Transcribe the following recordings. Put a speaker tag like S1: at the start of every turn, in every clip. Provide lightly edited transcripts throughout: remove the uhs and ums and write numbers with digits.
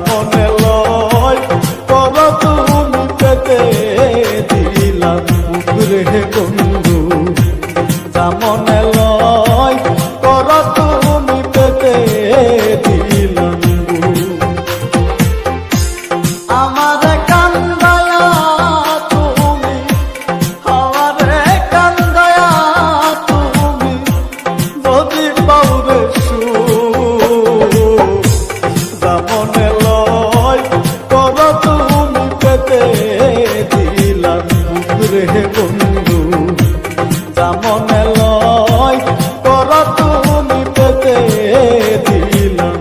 S1: মনে লয় কর তুমি পেতে দিলাম বুকুরে বন্ধু যা মনে লয় কর তুমি পেতে দিলাম আমার কান্দায়া তুমি আমারে কান্দায়া তুমি যদি পাউরে যা মনে লয় কর তুমি পেতে দিলাম বুকুরে বন্ধু যা মনে লয় কর তুমি পেতে দিলাম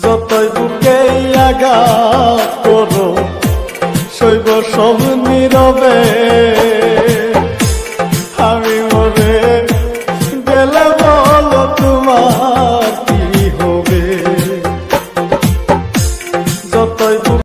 S1: যতই বুকে আঘাত করো শৈব সব নীরবে